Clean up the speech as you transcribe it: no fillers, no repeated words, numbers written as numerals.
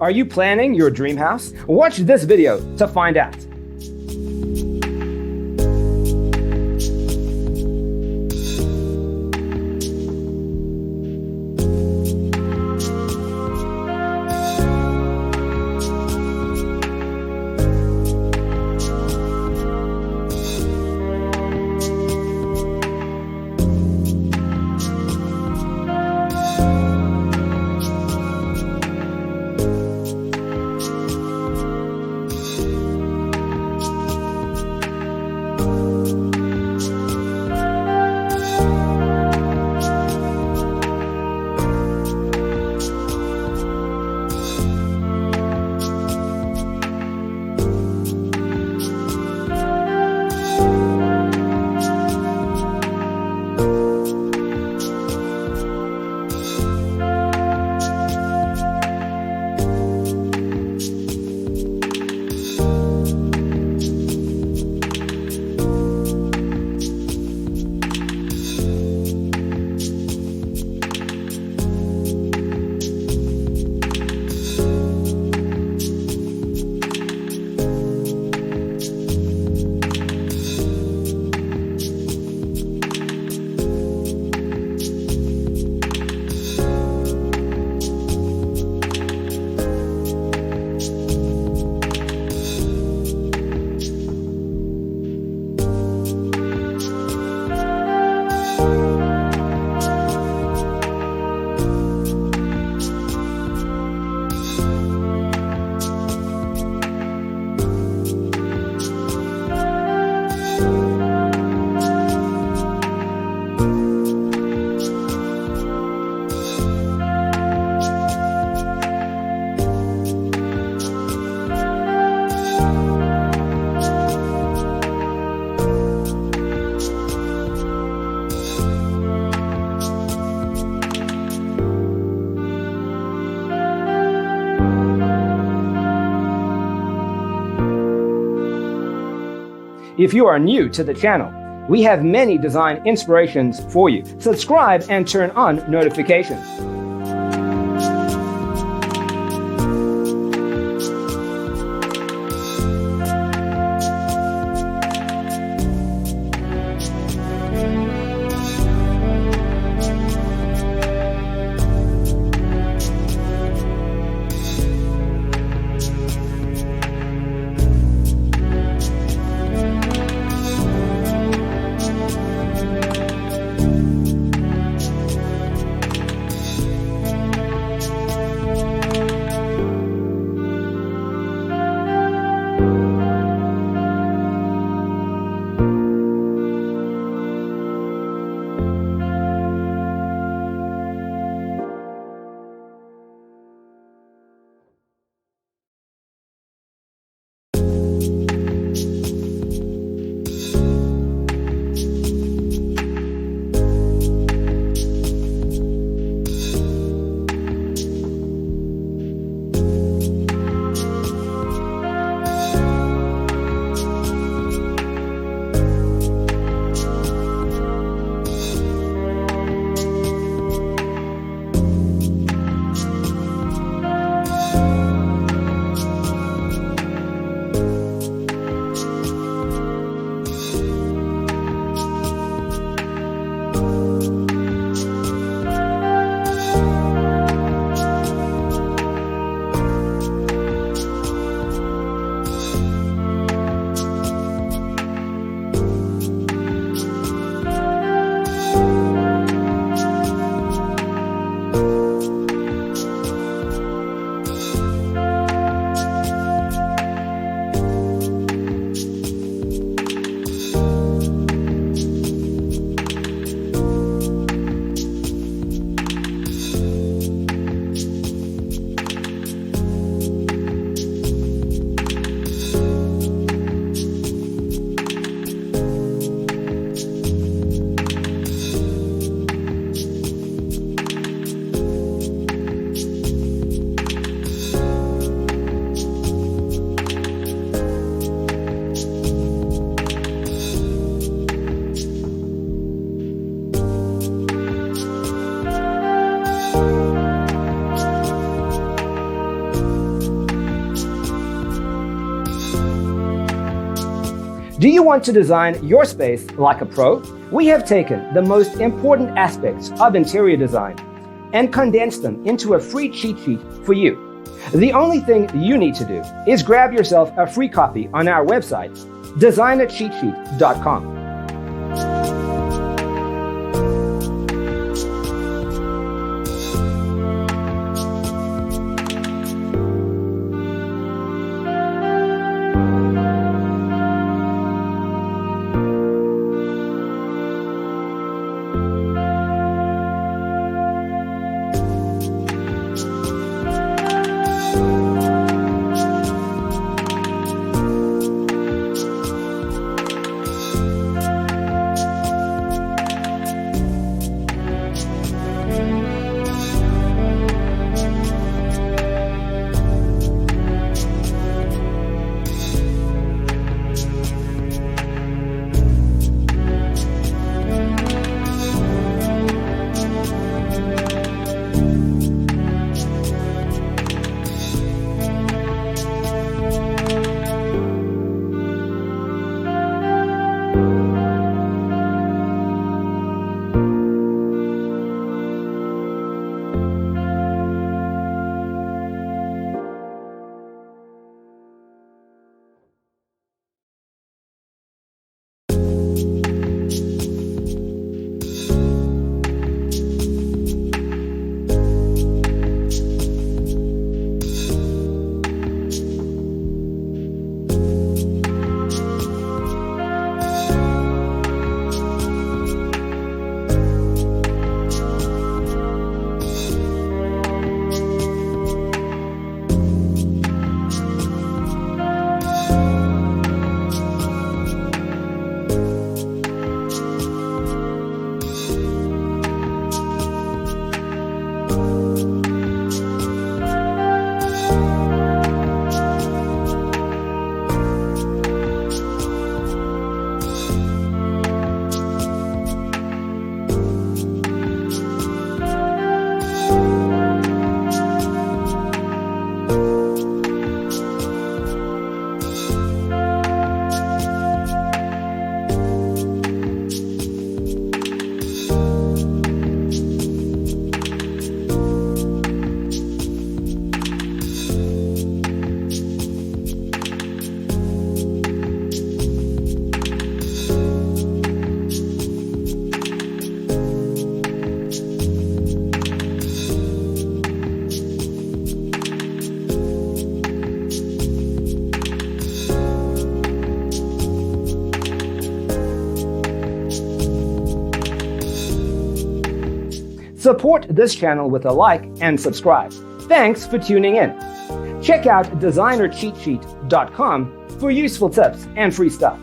Are you planning your dream house? Watch this video to find out. If you are new to the channel, we have many design inspirations for you. Subscribe and turn on notifications. Do you want to design your space like a pro? We have taken the most important aspects of interior design and condensed them into a free cheat sheet for you. The only thing you need to do is grab yourself a free copy on our website, designercheatsheet.com. Support this channel with a like and subscribe. Thanks for tuning in. Check out designercheatsheet.com for useful tips and free stuff.